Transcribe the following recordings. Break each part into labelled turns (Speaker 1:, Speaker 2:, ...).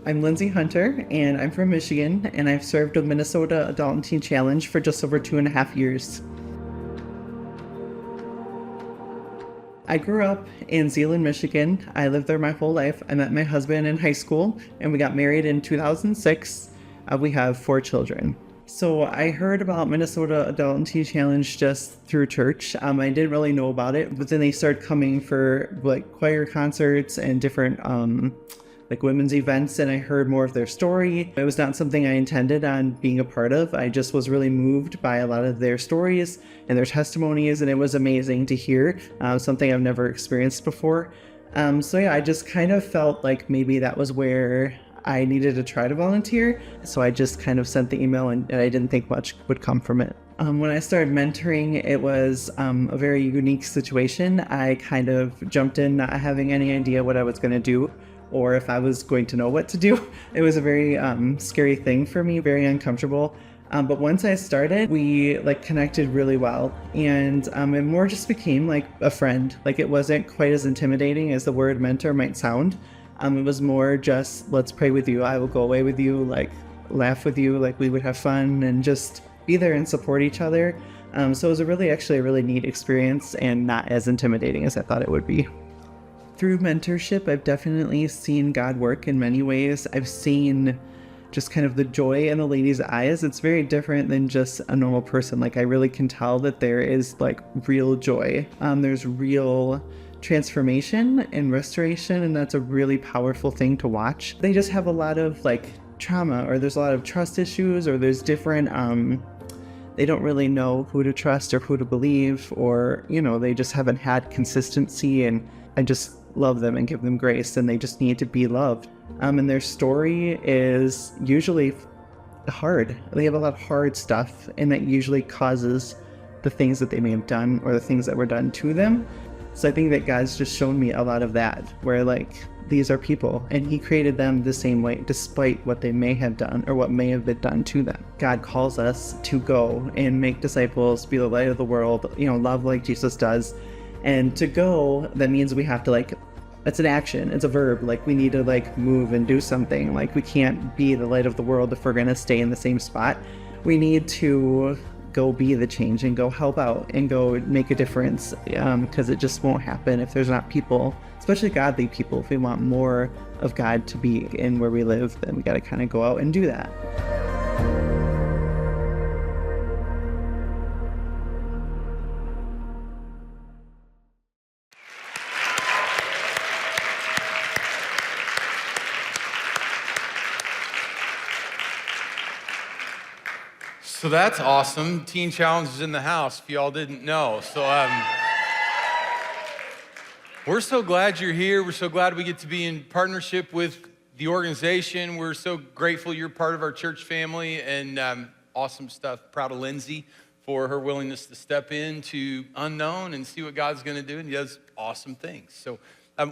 Speaker 1: I'm Lindsay Hunter, and I'm from Michigan, and I've served with Minnesota Adult and Teen Challenge for just over 2.5 years. I grew up in Zeeland, Michigan. I lived there my whole life. I met my husband in high school, and we got married in 2006. We have 4 children. So I heard about Minnesota Adult and Teen Challenge just through church. I didn't really know about it, but then they started coming for like choir concerts and different like women's events, and I heard more of their story. It was not something I intended on being a part of. I just was really moved by a lot of their stories and their testimonies, and it was amazing to hear, something I've never experienced before. So yeah, I just kind of felt like maybe that was where I needed to try to volunteer. So I just kind of sent the email, and I didn't think much would come from it. When I started mentoring, it was a very unique situation. I kind of jumped in not having any idea what I was going to do, or if I was going to know what to do. It was a very scary thing for me, very uncomfortable. But once I started, we like connected really well, and it more just became like a friend. Like it wasn't quite as intimidating as the word mentor might sound. It was more just, let's pray with you. I will go away with you, like laugh with you, like we would have fun and just be there and support each other. So it was actually a really neat experience, and not as intimidating as I thought it would be. Through mentorship, I've definitely seen God work in many ways. I've seen just kind of the joy in the lady's eyes. It's very different than just a normal person. Like I really can tell that there is like real joy. There's real transformation and restoration, and that's a really powerful thing to watch. They just have a lot of like trauma, or there's a lot of trust issues, or there's different they don't really know who to trust or who to believe, or they just haven't had consistency, and I just love them and give them grace, and they just need to be loved. And their story is usually hard. They have a lot of hard stuff, and that usually causes the things that they may have done, or the things that were done to them. So I think that God's just shown me a lot of that, where like these are people, and he created them the same way, despite what they may have done or what may have been done to them. God calls us to go and make disciples, be the light of the world, love like Jesus does. And to go, that means we have to it's an action, it's a verb. Like we need to move and do something. Like we can't be the light of the world if we're gonna stay in the same spot. We need to go be the change and go help out and go make a difference, because it just won't happen if there's not people, especially godly people. If we want more of God to be in where we live, then we gotta kind of go out and do that.
Speaker 2: So that's awesome. Teen Challenge is in the house, if y'all didn't know. So we're so glad you're here. We're so glad we get to be in partnership with the organization. We're so grateful you're part of our church family, and awesome stuff. Proud of Lindsay for her willingness to step into unknown and see what God's gonna do, and he does awesome things. So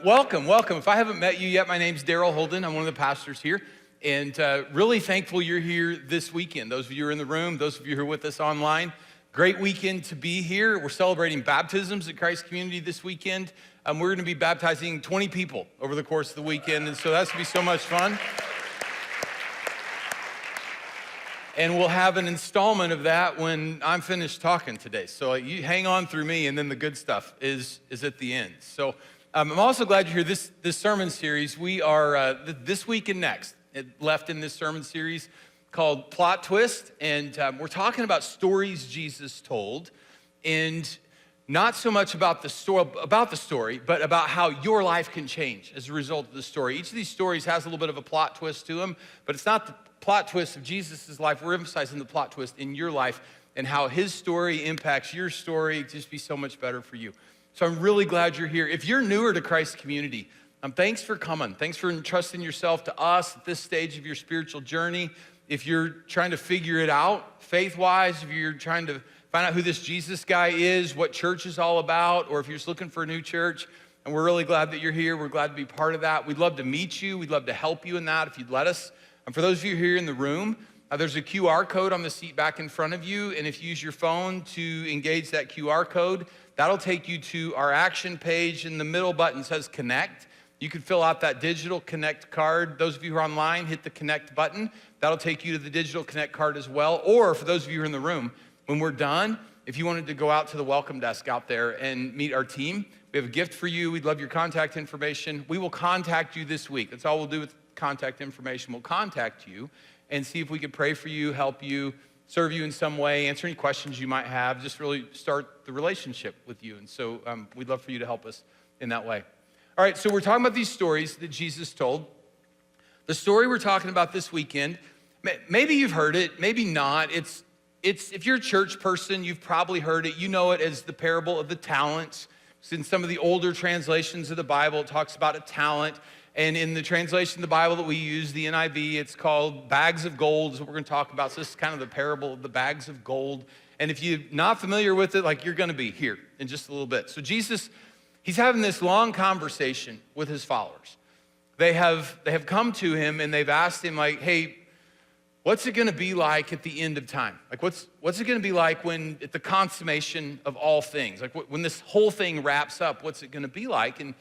Speaker 2: welcome. If I haven't met you yet, my name's Daryl Holden. I'm one of the pastors here. And really thankful you're here this weekend. Those of you who are in the room, those of you who are with us online, great weekend to be here. We're celebrating baptisms at Christ Community this weekend. We're gonna be baptizing 20 people over the course of the weekend, and so that's gonna be so much fun. And we'll have an installment of that when I'm finished talking today. So you hang on through me, and then the good stuff is at the end. So I'm also glad you're here. This sermon series, we are this week and next. It left in this sermon series called Plot Twist, and we're talking about stories Jesus told, and not so much about the story, but about how your life can change as a result of the story. Each of these stories has a little bit of a plot twist to them, but it's not the plot twist of Jesus' life. We're emphasizing the plot twist in your life and how his story impacts your story to just be so much better for you. So I'm really glad you're here. If you're newer to Christ Community, thanks for coming. Thanks for entrusting yourself to us at this stage of your spiritual journey. If you're trying to figure it out faith-wise, if you're trying to find out who this Jesus guy is, what church is all about, or if you're just looking for a new church, and we're really glad that you're here. We're glad to be part of that. We'd love to meet you. We'd love to help you in that if you'd let us. And for those of you here in the room, there's a QR code on the seat back in front of you, and if you use your phone to engage that QR code, that'll take you to our action page, and the middle button says Connect. You can fill out that digital Connect card. Those of you who are online, hit the Connect button. That'll take you to the digital Connect card as well. Or for those of you who are in the room, when we're done, if you wanted to go out to the welcome desk out there and meet our team, we have a gift for you. We'd love your contact information. We will contact you this week. That's all we'll do with contact information. We'll contact you and see if we can pray for you, help you, serve you in some way, answer any questions you might have, just really start the relationship with you. And so we'd love for you to help us in that way. All right, so we're talking about these stories that Jesus told. The story we're talking about this weekend, maybe you've heard it, maybe not. It's if you're a church person, you've probably heard it. You know it as the parable of the talents. In some of the older translations of the Bible, it talks about a talent. And in the translation of the Bible that we use, the NIV, it's called bags of gold is what we're going to talk about. So this is kind of the parable of the bags of gold. And if you're not familiar with it, like you're going to be here in just a little bit. So Jesus, he's having this long conversation with his followers. They have come to him and they've asked him like, hey, what's it going to be like at the end of time? Like what's it going to be like when at the consummation of all things? Like when this whole thing wraps up, what's it going to be like? And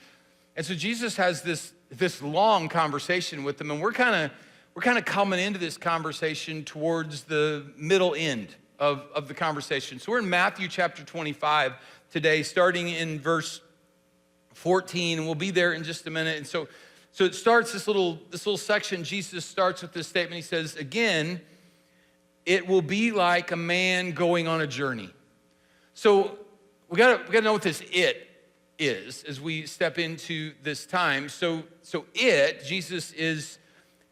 Speaker 2: so Jesus has this long conversation with them, and we're kind of coming into this conversation towards the middle end of the conversation. So we're in Matthew chapter 25 today, starting in verse 14, and we'll be there in just a minute. And so it starts this little section. Jesus starts with this statement. He says, again, it will be like a man going on a journey. So we gotta know what this it is as we step into this time. So Jesus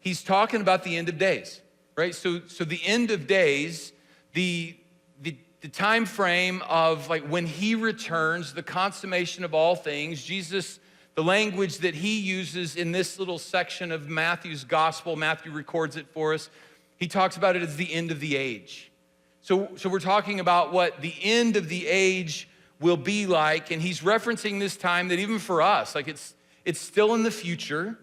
Speaker 2: he's talking about the end of days, right? So the end of days, the time frame of like when he returns, the consummation of all things. Jesus, the language that he uses in this little section of Matthew's gospel, Matthew records it for us. He talks about it as the end of the age. So we're talking about what the end of the age will be like, and he's referencing this time that even for us, like it's still in the future,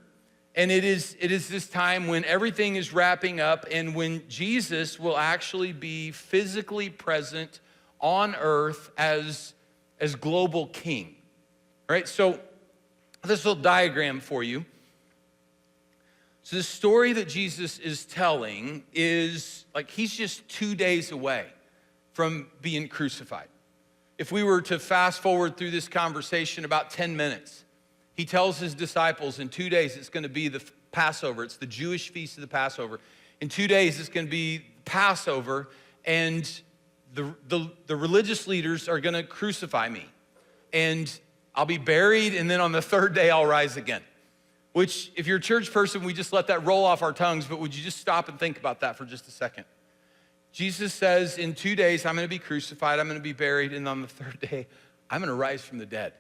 Speaker 2: and it is this time when everything is wrapping up and when Jesus will actually be physically present on earth as global king. All right, so this little diagram for you. So the story that Jesus is telling is like he's just 2 days away from being crucified. If we were to fast forward through this conversation about 10 minutes, he tells his disciples in 2 days it's going to be the Passover. It's the Jewish feast of the Passover. In 2 days it's going to be Passover, and the religious leaders are going to crucify me. And I'll be buried, and then on the third day I'll rise again. Which, if you're a church person, we just let that roll off our tongues, but would you just stop and think about that for just a second? Jesus says, in 2 days, I'm going to be crucified, I'm going to be buried, and on the third day, I'm going to rise from the dead.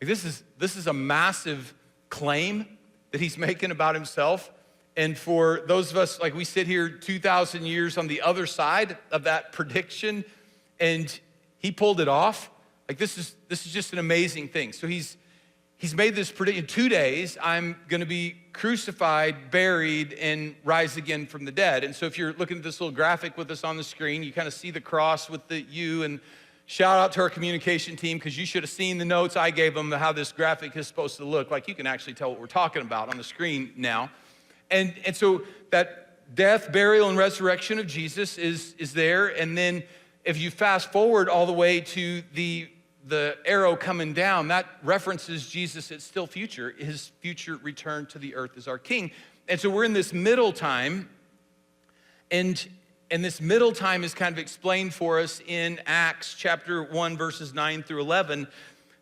Speaker 2: Like, this is a massive claim that he's making about himself. And for those of us, like we sit here 2,000 years on the other side of that prediction, and he pulled it off. Like this is just an amazing thing. So he's made this prediction. In 2 days, I'm going to be crucified, buried, and rise again from the dead. And so if you're looking at this little graphic with us on the screen, you kind of see the cross with the U. And shout out to our communication team, because you should have seen the notes I gave them, how this graphic is supposed to look. Like you can actually tell what we're talking about on the screen now. And so that death, burial, and resurrection of Jesus is there. And then if you fast forward all the way to the arrow coming down, that references Jesus, it's still future, his future return to the earth as our king. And so we're in this middle time, and this middle time is kind of explained for us in Acts chapter 1, verses 9 through 11.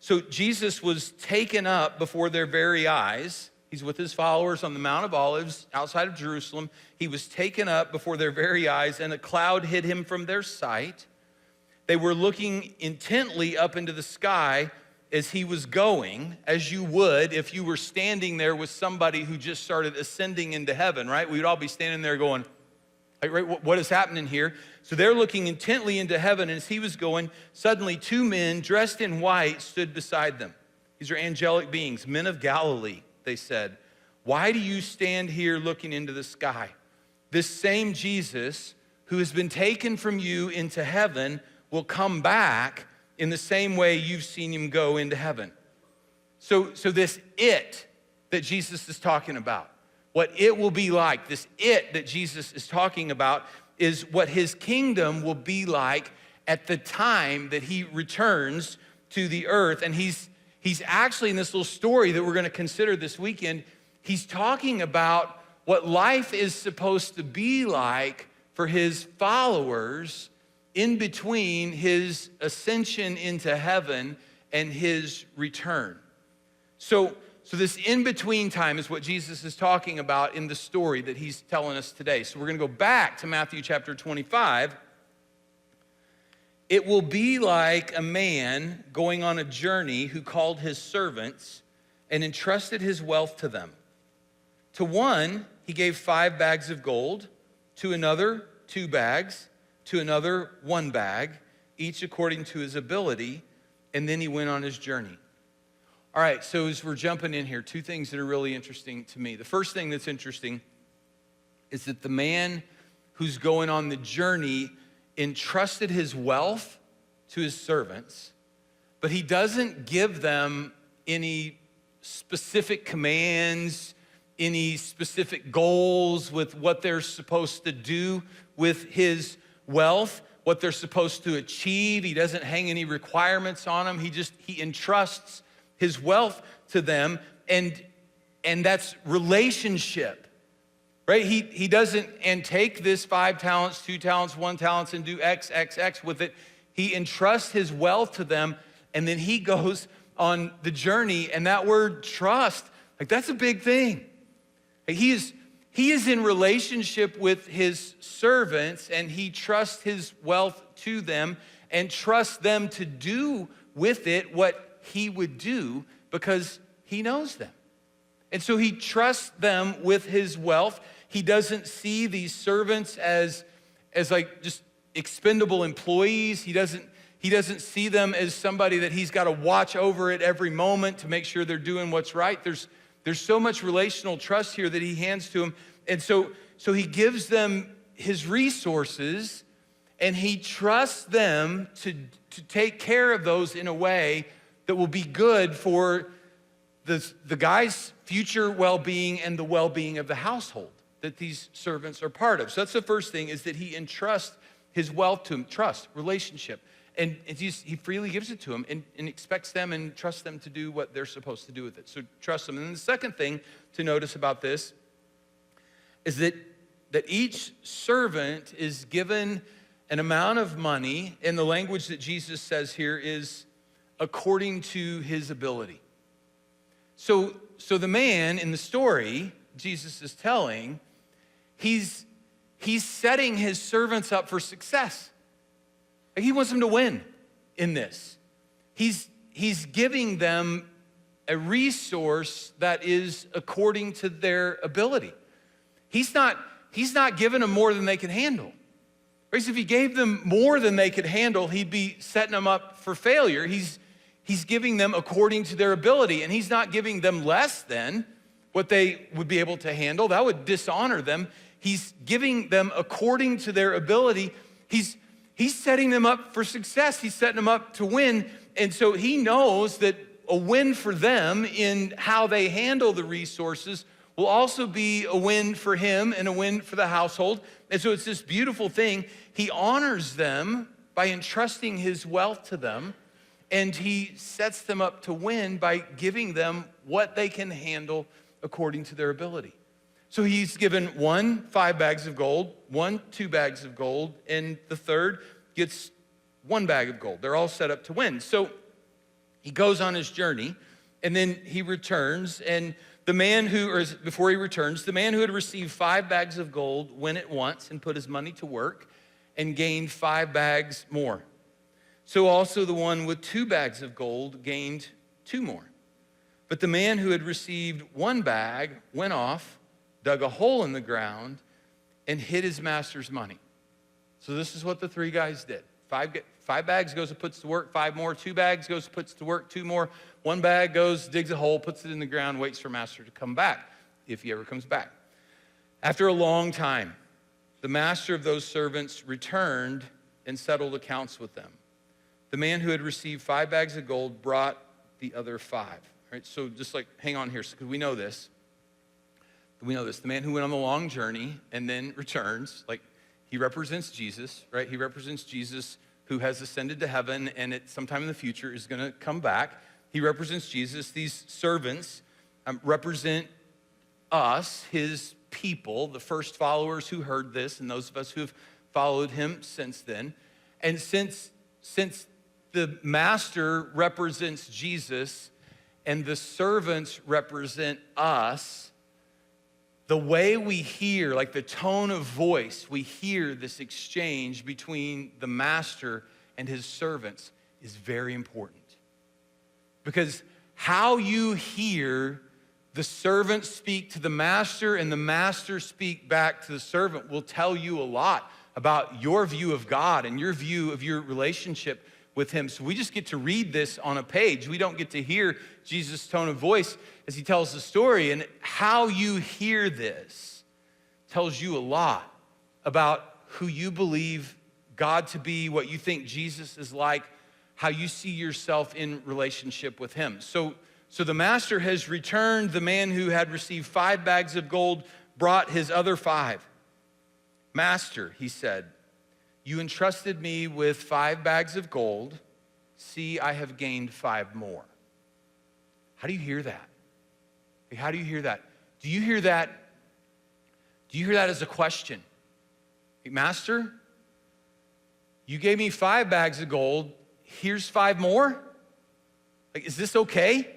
Speaker 2: So Jesus was taken up before their very eyes. He's with his followers on the Mount of Olives outside of Jerusalem. He was taken up before their very eyes, and a cloud hid him from their sight. They were looking intently up into the sky as he was going, as you would if you were standing there with somebody who just started ascending into heaven, right? We would all be standing there going, right, what is happening here? So they're looking intently into heaven, and as he was going, suddenly 2 men dressed in white stood beside them. These are angelic beings, men of Galilee, they said. Why do you stand here looking into the sky? This same Jesus who has been taken from you into heaven will come back in the same way you've seen him go into heaven. So this it that Jesus is talking about. What it will be like, this it that Jesus is talking about is what his kingdom will be like at the time that he returns to the earth. And he's actually, in this little story that we're gonna consider this weekend, he's talking about what life is supposed to be like for his followers in between his ascension into heaven and his return. So this in-between time is what Jesus is talking about in the story that he's telling us today. So we're gonna go back to Matthew chapter 25. It will be like a man going on a journey who called his servants and entrusted his wealth to them. To one, he gave 5 bags of gold, to another, 2 bags, to another, 1 bag, each according to his ability, and then he went on his journey. All right, so as we're jumping in here, 2 things that are really interesting to me. The first thing that's interesting is that the man who's going on the journey entrusted his wealth to his servants, but he doesn't give them any specific commands, any specific goals with what they're supposed to do with his wealth, what they're supposed to achieve. He doesn't hang any requirements on them. He entrusts his wealth to them, and that's relationship, right? He doesn't, and take this 5 talents, 2 talents, 1 talent, and do X with it. He entrusts his wealth to them, and then he goes on the journey, and that word trust, like that's a big thing. He is in relationship with his servants, and he trusts his wealth to them and trusts them to do with it what he would do because he knows them. And so he trusts them with his wealth. He doesn't see these servants as like just expendable employees. He doesn't see them as somebody that he's got to watch over at every moment to make sure they're doing what's right. There's so much relational trust here that he hands to them. And so he gives them his resources, and he trusts them to take care of those in a way that will be good for the guy's future well-being and the well-being of the household that these servants are part of. So that's the first thing, is that he entrusts his wealth to him. Trust, relationship. And he freely gives it to them and expects them and trusts them to do what they're supposed to do with it. So trust them. And then the second thing to notice about this is that each servant is given an amount of money, and the language that Jesus says here is according to his ability. So the man in the story Jesus is telling, he's setting his servants up for success. He wants them to win in this. He's giving them a resource that is according to their ability. He's not giving them more than they can handle. Whereas if he gave them more than they could handle, he'd be setting them up for failure. He's giving them according to their ability, and he's not giving them less than what they would be able to handle. That would dishonor them. He's giving them according to their ability. He's setting them up for success. He's setting them up to win. And so he knows that a win for them in how they handle the resources will also be a win for him and a win for the household. And so it's this beautiful thing. He honors them by entrusting his wealth to them, and he sets them up to win by giving them what they can handle according to their ability. So he's given 1 5 bags of gold, 1 2 bags of gold, and the third gets 1 bag of gold. They're all set up to win. So he goes on his journey, and then he returns, and before he returns, the man who had received 5 bags of gold went at once and put his money to work and gained 5 bags more. So also the one with 2 bags of gold gained 2 more. But the man who had received 1 bag went off, dug a hole in the ground, and hid his master's money. So this is what the 3 guys did. 5 bags goes and puts to work, 5 more. 2 bags goes, puts to work, 2 more. 1 bag goes, digs a hole, puts it in the ground, waits for master to come back, if he ever comes back. After a long time, the master of those servants returned and settled accounts with them. The man who had received 5 bags of gold brought the other 5. right? So just like, hang on here, because we know this. We know this. The man who went on the long journey and then returns, like, he represents Jesus, right? He represents Jesus who has ascended to heaven and at sometime in the future is going to come back. He represents Jesus. These servants represent us, his people, the first followers who heard this and those of us who have followed him since then. And since the master represents Jesus and the servants represent us, the way we hear, like the tone of voice, we hear this exchange between the master and his servants is very important. Because how you hear the servant speak to the master and the master speak back to the servant will tell you a lot about your view of God and your view of your relationship with him. So we just get to read this on a page. We don't get to hear Jesus' tone of voice as he tells the story. And how you hear this tells you a lot about who you believe God to be, what you think Jesus is like, how you see yourself in relationship with him. So the master has returned. The man who had received 5 bags of gold brought his other 5. Master, he said, you entrusted me with 5 bags of gold. See, I have gained 5 more. How do you hear that? How do you hear that? Do you hear that? Do you hear that as a question? Hey, Master, you gave me 5 bags of gold. Here's 5 more. Like, is this okay?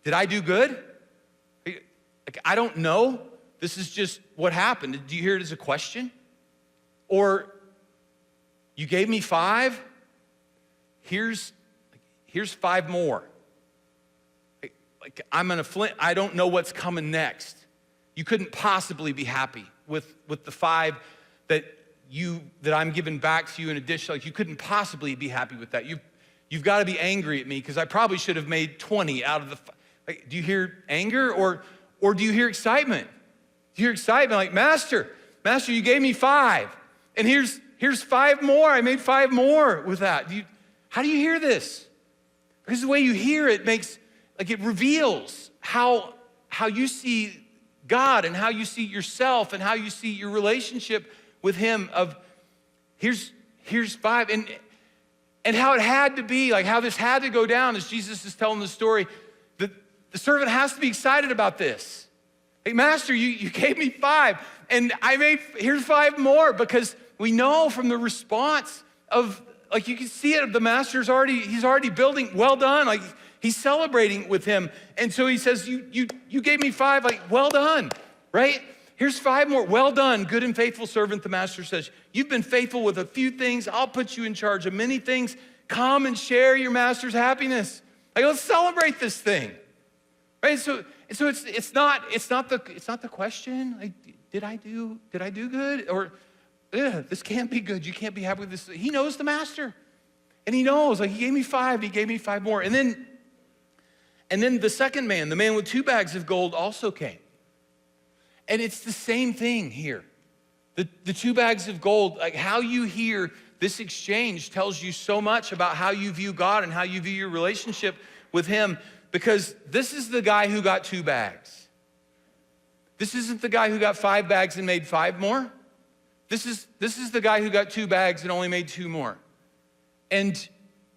Speaker 2: Did I do good? Like, I don't know. This is just what happened. Do you hear it as a question? Or you gave me 5. Here's 5 more. Like I'm in a flint. I don't know what's coming next. You couldn't possibly be happy with the 5 that I'm giving back to you in addition. Like you couldn't possibly be happy with that. You've got to be angry at me because I probably should have made 20 out of the. Like, do you hear anger or do you hear excitement? Do you hear excitement? Like Master, you gave me 5, and here's 5 more. I made 5 more with that. How do you hear this? Because the way you hear it it reveals how you see God and how you see yourself and how you see your relationship with him of here's 5 and how it had to be, like how this had to go down as Jesus is telling the story. The servant has to be excited about this. Hey, Master, you gave me 5 and here's 5 more, because we know from the response of, like you can see it, the master's he's already building, well done, like he's celebrating with him. And so he says, you gave me 5, like well done, right? Here's 5 more, well done, good and faithful servant, the master says. You've been faithful with a few things, I'll put you in charge of many things. Come and share your master's happiness. Like let's celebrate this thing, right? So it's not the question, like did I do good? Or this can't be good. You can't be happy with this. He knows the master. And he knows, like he gave me 5, he gave me 5 more. And then the second man, the man with 2 bags of gold, also came. And it's the same thing here. The 2 bags of gold, like how you hear this exchange tells you so much about how you view God and how you view your relationship with him, because this is the guy who got 2 bags. This isn't the guy who got 5 bags and made 5 more. This is the guy who got 2 bags and only made 2 more. And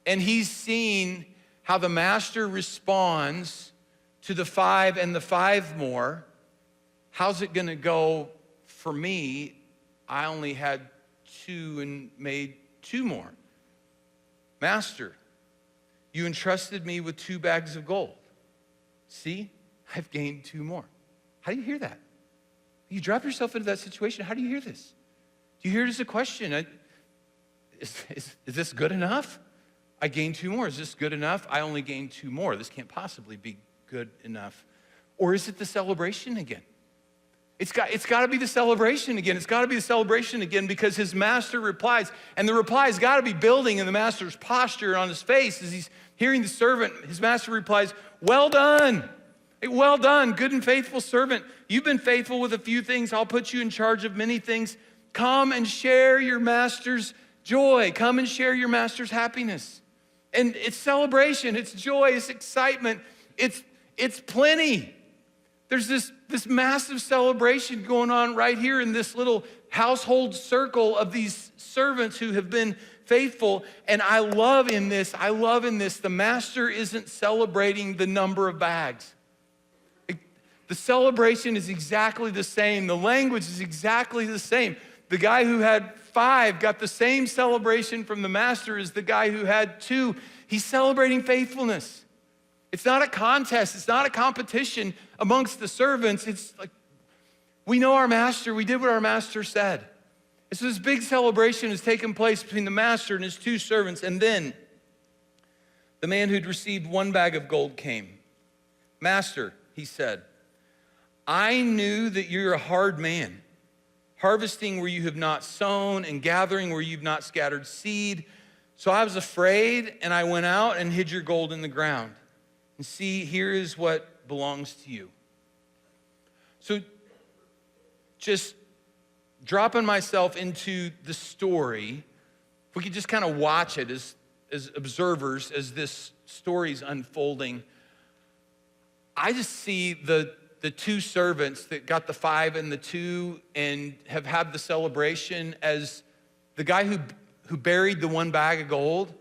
Speaker 2: he's seen how the master responds to the 5 and the 5 more. How's it gonna go for me? I only had 2 and made 2 more. Master, you entrusted me with 2 bags of gold. See, I've gained 2 more. How do you hear that? You drop yourself into that situation. How do you hear this? Do you hear it as a question? Is this good enough? I gained 2 more. Is this good enough? I only gained 2 more. This can't possibly be good enough. Or is it the celebration again? It's got to be the celebration again. It's got to be the celebration again, because his master replies, and the reply's got to be building in the master's posture on his face as he's hearing the servant. His master replies, well done. Hey, well done, good and faithful servant. You've been faithful with a few things. I'll put you in charge of many things. Come and share your master's joy. Come and share your master's happiness. And it's celebration, it's joy, it's excitement It's plenty. There's this massive celebration going on right here in this little household circle of these servants who have been faithful. And I love in this, the master isn't celebrating the number of bags. The celebration is exactly the same. The language is exactly the same. The guy who had 5 got the same celebration from the master as the guy who had 2. He's celebrating faithfulness. It's not a contest. It's not a competition amongst the servants. It's like, we know our master. We did what our master said. And so this big celebration has taken place between the master and his 2 servants. And then the man who'd received 1 bag of gold came. Master, he said, I knew that you're a hard man, harvesting where you have not sown and gathering where you've not scattered seed. So I was afraid, and I went out and hid your gold in the ground. And see, here is what belongs to you. So just dropping myself into the story, if we could just kind of watch it as observers as this story's unfolding, I just see the 2 servants that got the 5 and the 2 and have had the celebration as the guy who buried the 1 bag of gold,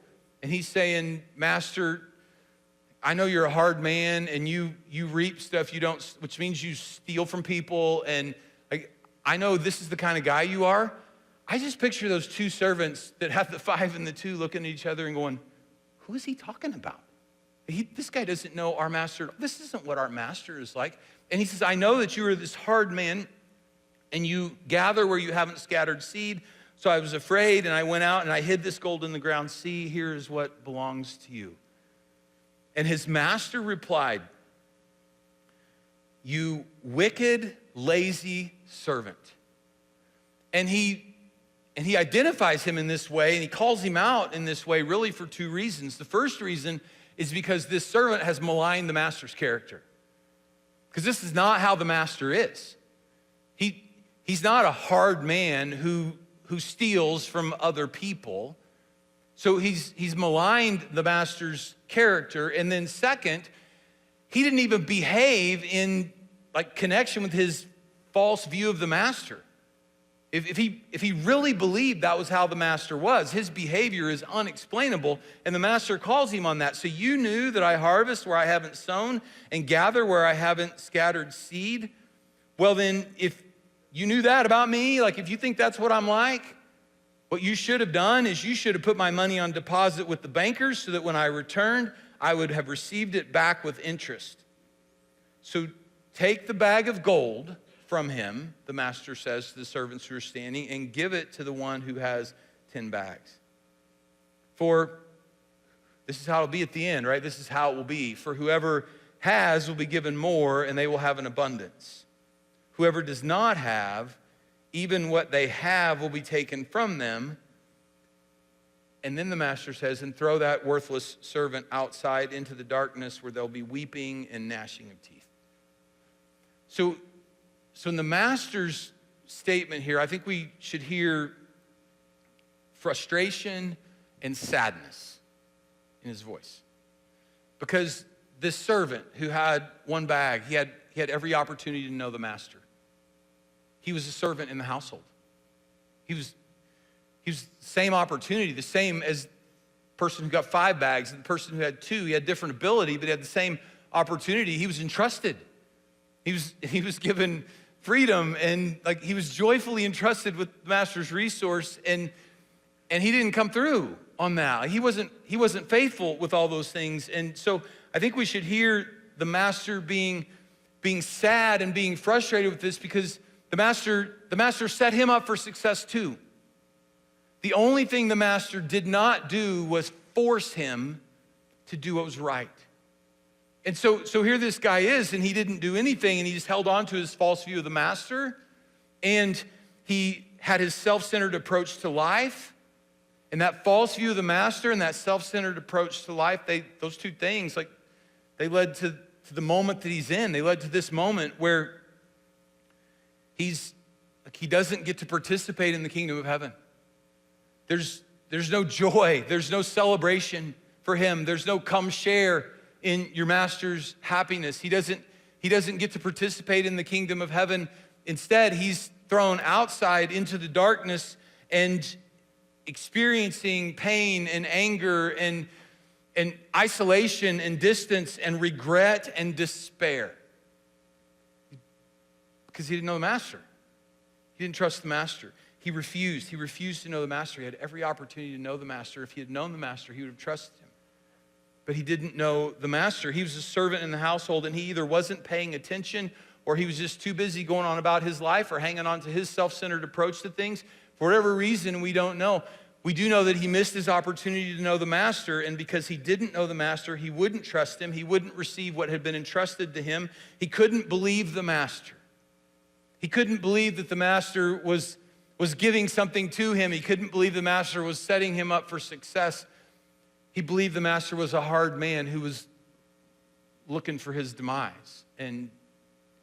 Speaker 2: and he's saying, Master, I know you're a hard man and you reap stuff you don't, which means you steal from people, and I know this is the kind of guy you are. I just picture those 2 servants that have the 5 and the 2 looking at each other and going, who is he talking about? This guy doesn't know our master. This isn't what our master is like. And he says, I know that you are this hard man and you gather where you haven't scattered seed. So I was afraid and I went out and I hid this gold in the ground. See, here is what belongs to you. And his master replied, you wicked, lazy servant. And he identifies him in this way, and he calls him out in this way really for 2 reasons. The first reason is because this servant has maligned the master's character. Because this is not how the master is. He's not a hard man who steals from other people. So he's maligned the master's character. And then second, he didn't even behave in connection with his false view of the master. If he really believed that was how the master was, his behavior is unexplainable, and the master calls him on that. So you knew that I harvest where I haven't sown and gather where I haven't scattered seed? Well then, if you knew that about me, if you think that's what I'm like, what you should have done is you should have put my money on deposit with the bankers so that when I returned, I would have received it back with interest. So take the bag of gold from him, the master says to the servants who are standing, and give it to the one who has 10 bags. For this is how it'll be at the end, right? This is how it will be. For whoever has will be given more, and they will have an abundance. Whoever does not have, even what they have will be taken from them. And then the master says, and throw that worthless servant outside into the darkness where there'll be weeping and gnashing of teeth. So in the master's statement here, I think we should hear frustration and sadness in his voice. Because this servant who had 1 bag, he had every opportunity to know the master. He was a servant in the household. He was the same opportunity, the same as the person who got 5 bags and the person who had 2. He had different ability, but he had the same opportunity. He was entrusted. He was given freedom, and he was joyfully entrusted with the master's resource, and he didn't come through on that. He wasn't faithful with all those things. And so I think we should hear the master being sad and being frustrated with this, because the master set him up for success too. The only thing the master did not do was force him to do what was right. And so here this guy is, and he didn't do anything, and he just held on to his false view of the master, and he had his self-centered approach to life. And that false view of the master and that self-centered approach to life, those 2 things, they led to the moment that he's in. They led to this moment where he doesn't get to participate in the kingdom of heaven. There's no joy. There's no celebration for him. There's no come share in your master's happiness. He doesn't get to participate in the kingdom of heaven. Instead, he's thrown outside into the darkness and experiencing pain and anger and isolation and distance and regret and despair. Because he didn't know the master. He didn't trust the master. He refused to know the master. He had every opportunity to know the master. If he had known the master, he would have trusted him. But he didn't know the master. He was a servant in the household, and he either wasn't paying attention or he was just too busy going on about his life or hanging on to his self-centered approach to things. For whatever reason, we don't know. We do know that he missed his opportunity to know the master, and because he didn't know the master, he wouldn't trust him. He wouldn't receive what had been entrusted to him. He couldn't believe the master. He couldn't believe that the master was giving something to him. He couldn't believe the master was setting him up for success. He believed the master was a hard man who was looking for his demise. And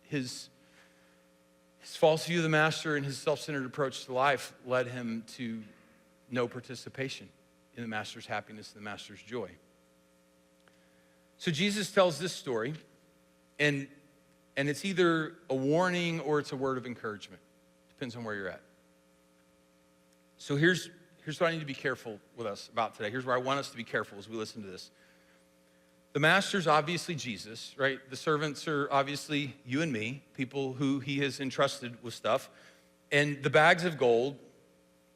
Speaker 2: his false view of the master and his self-centered approach to life led him to no participation in the master's happiness and the master's joy. So Jesus tells this story, and it's either a warning or it's a word of encouragement. Depends on where you're at. So here's what I need to be careful with us about today. Here's where I want us to be careful as we listen to this. The master's obviously Jesus, right? The servants are obviously you and me, people who he has entrusted with stuff. And the bags of gold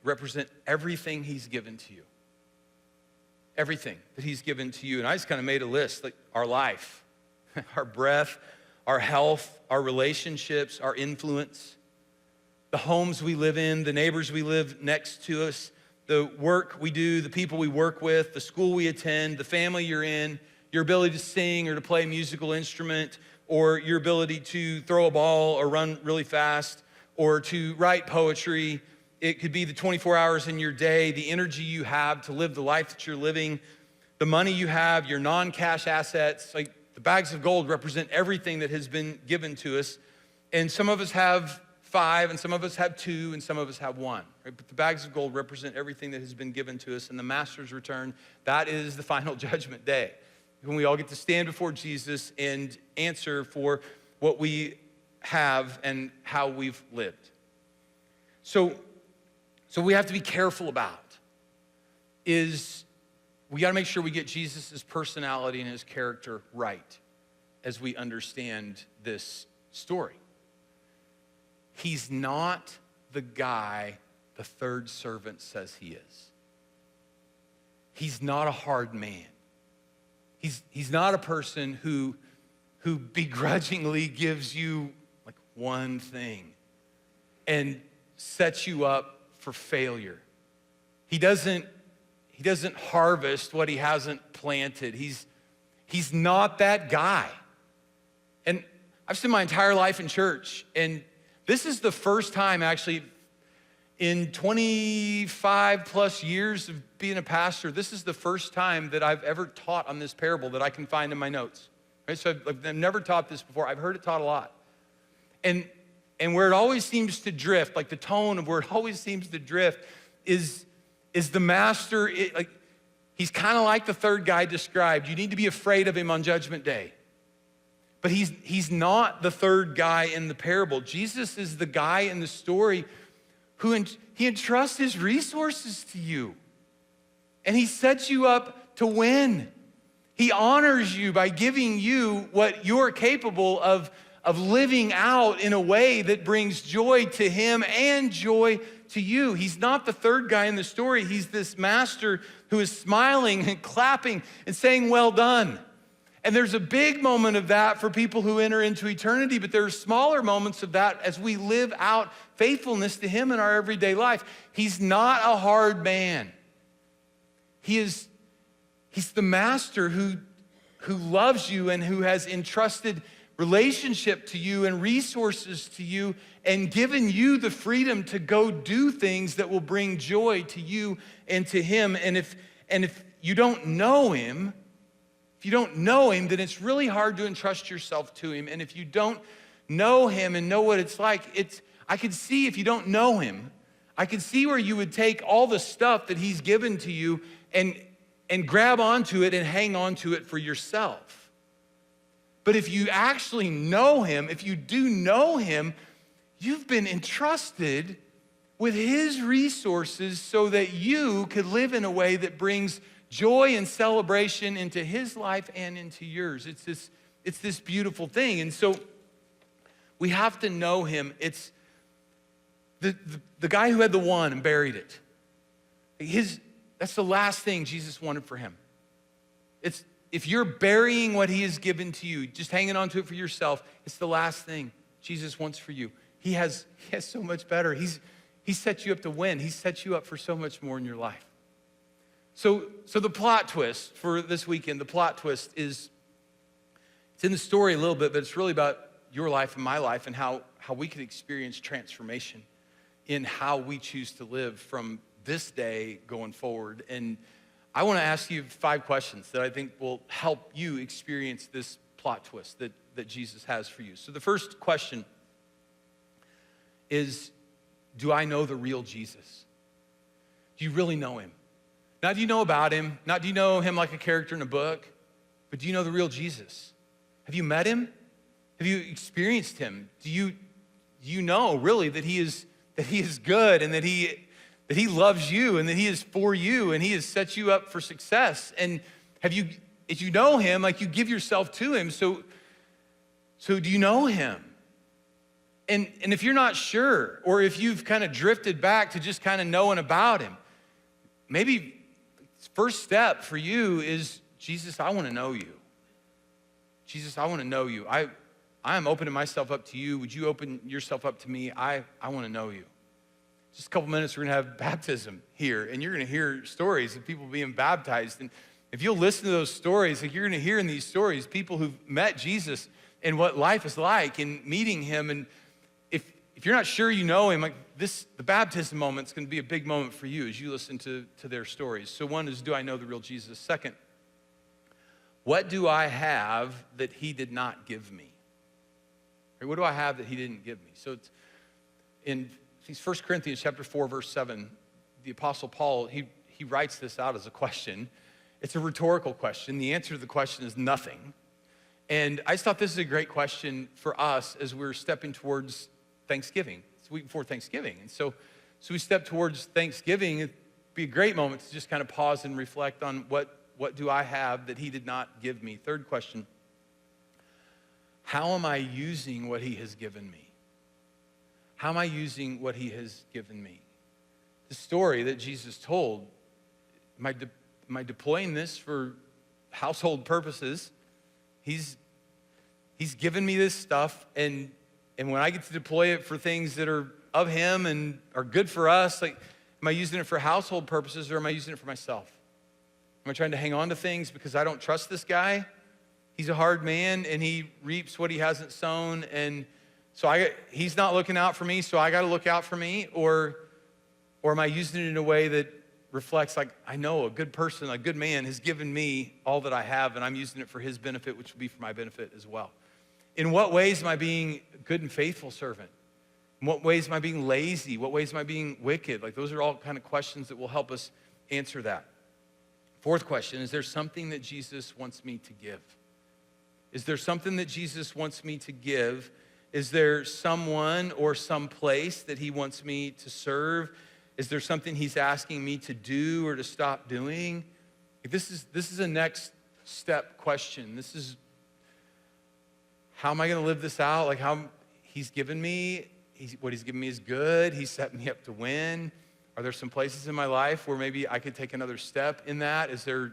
Speaker 2: represent everything he's given to you. Everything that he's given to you. And I just kind of made a list, like our life, our breath, our health, our relationships, our influence, the homes we live in, the neighbors we live next to us, the work we do, the people we work with, the school we attend, the family you're in, your ability to sing or to play a musical instrument, or your ability to throw a ball or run really fast, or to write poetry. It could be the 24 hours in your day, the energy you have to live the life that you're living, the money you have, your non-cash assets. Like the bags of gold represent everything that has been given to us. And some of us have 5, and some of us have 2, and some of us have 1. Right? But the bags of gold represent everything that has been given to us. And the master's return, that is the final judgment day, when we all get to stand before Jesus and answer for what we have and how we've lived. So we have to be careful about is we got to make sure we get Jesus' personality and his character right as we understand this story. He's not the guy the third servant says he is. He's not a hard man. He's not a person who begrudgingly gives you like one thing and sets you up for failure. He doesn't harvest what he hasn't planted. He's not that guy. And I've spent my entire life in church, and this is the first time actually in 25 plus years of being a pastor, this is the first time that I've ever taught on this parable that I can find in my notes. Right? So I've never taught this before. I've heard it taught a lot. And where it always seems to drift, like the tone of where it always seems to drift is the master, he's kind of like the third guy described. You need to be afraid of him on Judgment Day. But he's not the third guy in the parable. Jesus is the guy in the story who he entrusts his resources to you. And he sets you up to win. He honors you by giving you what you're capable of living out in a way that brings joy to him and joy to you. He's not the third guy in the story. He's this master who is smiling and clapping and saying, well done. And there's a big moment of that for people who enter into eternity, but there are smaller moments of that as we live out faithfulness to him in our everyday life. He's not a hard man. He's the master who loves you and who has entrusted relationship to you and resources to you and given you the freedom to go do things that will bring joy to you and to him. And if you don't know him, then it's really hard to entrust yourself to him. And if you don't know him and know what it's like, I could see if you don't know him, I could see where you would take all the stuff that he's given to you and grab onto it and hang on to it for yourself. But if you actually know him, if you do know him, you've been entrusted with his resources so that you could live in a way that brings joy and celebration into his life and into yours. It's this beautiful thing. And so we have to know him. It's the guy who had the one and buried it. That's the last thing Jesus wanted for him. It's if you're burying what he has given to you, just hanging on to it for yourself, it's the last thing Jesus wants for you. He has so much better. He set you up to win. He set you up for so much more in your life. So the plot twist for this weekend, the plot twist is, it's in the story a little bit, but it's really about your life and my life and how we can experience transformation in how we choose to live from this day going forward. And I want to ask you 5 questions that I think will help you experience this plot twist that Jesus has for you. So the first question is, do I know the real Jesus? Do you really know him? Not do you know about him, not do you know him like a character in a book, but do you know the real Jesus? Have you met him? Have you experienced him? Do you know really that he is good and that he loves you and that he is for you and he has set you up for success? And if you know him, like you give yourself to him, so do you know him? And if you're not sure, or if you've kind of drifted back to just kind of knowing about him, maybe first step for you is, Jesus, I want to know you. Jesus, I want to know you. I am opening myself up to you. Would you open yourself up to me? I want to know you. Just a couple minutes, we're going to have baptism here, and you're going to hear stories of people being baptized. And if you'll listen to those stories, like you're going to hear in these stories, people who've met Jesus and what life is like and meeting him. And if you're not sure you know him, like the baptism moment is going to be a big moment for you as you listen to their stories. So one is, do I know the real Jesus? Second, what do I have that he did not give me? Or what do I have that he didn't give me? So it's in 1 Corinthians chapter 4, verse 7, the Apostle Paul, he writes this out as a question. It's a rhetorical question. The answer to the question is nothing. And I just thought this is a great question for us as we're stepping towards Thanksgiving. It's the week before Thanksgiving. And so we step towards Thanksgiving. It'd be a great moment to just kind of pause and reflect on what do I have that he did not give me? Third question, how am I using what he has given me? How am I using what he has given me? The story that Jesus told, am I deploying this for household purposes? He's given me this stuff, and when I get to deploy it for things that are of him and are good for us, like, am I using it for household purposes or am I using it for myself? Am I trying to hang on to things because I don't trust this guy? He's a hard man and he reaps what he hasn't sown, and so he's not looking out for me, so I got to look out for me? Or am I using it in a way that reflects, like, I know a good person, a good man has given me all that I have, and I'm using it for his benefit, which will be for my benefit as well. In what ways am I being a good and faithful servant? In what ways am I being lazy? What ways am I being wicked? Like, those are all kind of questions that will help us answer that. Fourth question, is there something that Jesus wants me to give? Is there something that Jesus wants me to give? Is there someone or some place that he wants me to serve? Is there something he's asking me to do or to stop doing? This is a next step question. This is, how am I going to live this out? Like, how he's given me, what he's given me is good. He's set me up to win. Are there some places in my life where maybe I could take another step in that? Is there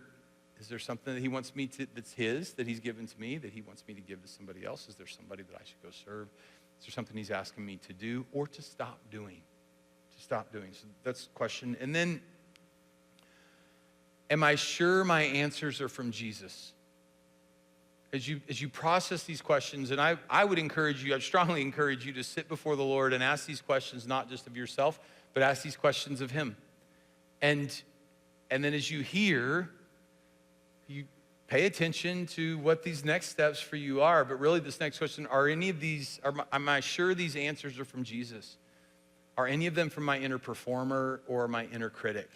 Speaker 2: something that he wants me to, that's his, that he's given to me, that he wants me to give to somebody else? Is there somebody that I should go serve? Is there something he's asking me to do or to stop doing? So that's the question. And then, am I sure my answers are from Jesus? As you process these questions, and I would encourage you, I'd strongly encourage you to sit before the Lord and ask these questions, not just of yourself, but ask these questions of him. And then as you hear, you pay attention to what these next steps for you are. But really, this next question, am I sure these answers are from Jesus? Are any of them from my inner performer or my inner critic?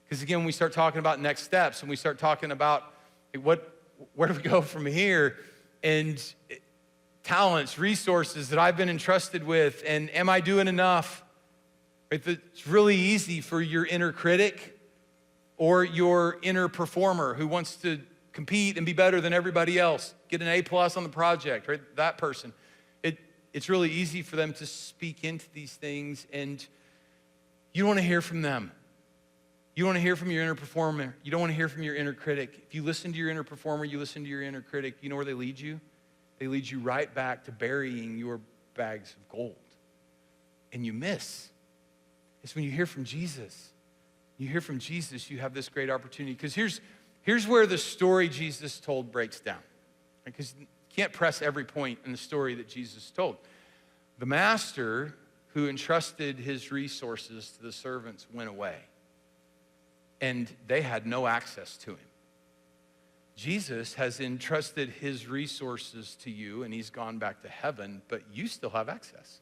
Speaker 2: Because again, when we start talking about next steps and we start talking about where do we go from here? and talents, resources that I've been entrusted with, and am I doing enough? Right? It's really easy for your inner critic or your inner performer who wants to compete and be better than everybody else, get an A+ on the project, right? That person. It's really easy for them to speak into these things, and you don't want to hear from them. You don't want to hear from your inner performer. You don't want to hear from your inner critic. If you listen to your inner performer, you listen to your inner critic, you know where they lead you? They lead you right back to burying your bags of gold. And you miss. It's when you hear from Jesus. You hear from Jesus, you have this great opportunity. Because here's where the story Jesus told breaks down. Because you can't press every point in the story that Jesus told. The master who entrusted his resources to the servants went away. And they had no access to him. Jesus has entrusted his resources to you, and he's gone back to heaven, but you still have access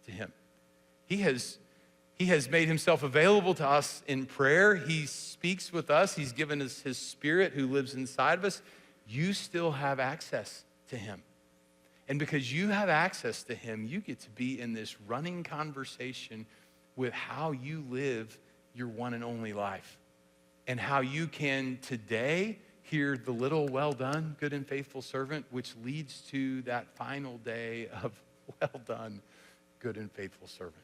Speaker 2: to him. He has made himself available to us in prayer. He speaks with us. He's given us his Spirit who lives inside of us. You still have access to him. And because you have access to him, you get to be in this running conversation with how you live your one and only life. And how you can today hear the little well done, good and faithful servant, which leads to that final day of well done, good and faithful servant.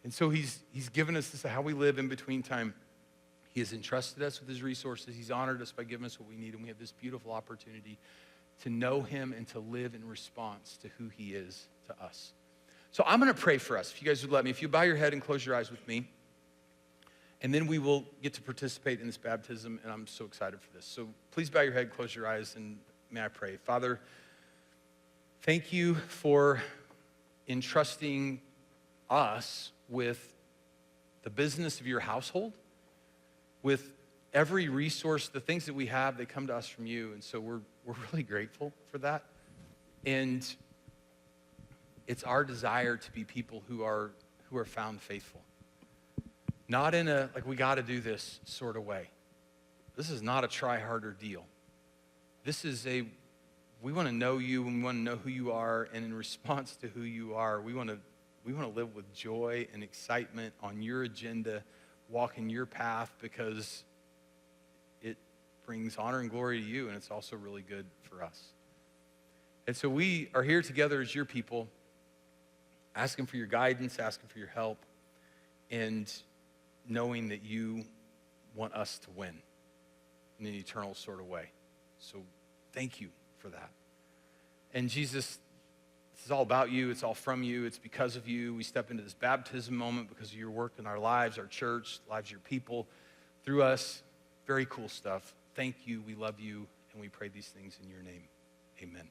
Speaker 2: And so he's given us this, how we live in between time. He has entrusted us with his resources. He's honored us by giving us what we need. And we have this beautiful opportunity to know him and to live in response to who he is to us. So I'm going to pray for us. If you guys would let me, if you bow your head and close your eyes with me. And then we will get to participate in this baptism, and I'm so excited for this. So please bow your head, close your eyes, and may I pray. Father, thank you for entrusting us with the business of your household, with every resource, the things that we have, they come to us from you. And so we're really grateful for that. And it's our desire to be people who are found faithful. Not in a, like, we got to do this sort of way. This is not a try harder deal. This is we want to know you and we want to know who you are. And in response to who you are, we want to live with joy and excitement on your agenda, walk in your path, because it brings honor and glory to you, and it's also really good for us. And so we are here together as your people, asking for your guidance, asking for your help, and knowing that you want us to win in an eternal sort of way. So thank you for that. And Jesus, this is all about you. It's all from you. It's because of you. We step into this baptism moment because of your work in our lives, our church, lives of your people, through us. Very cool stuff. Thank you. We love you. And we pray these things in your name. Amen.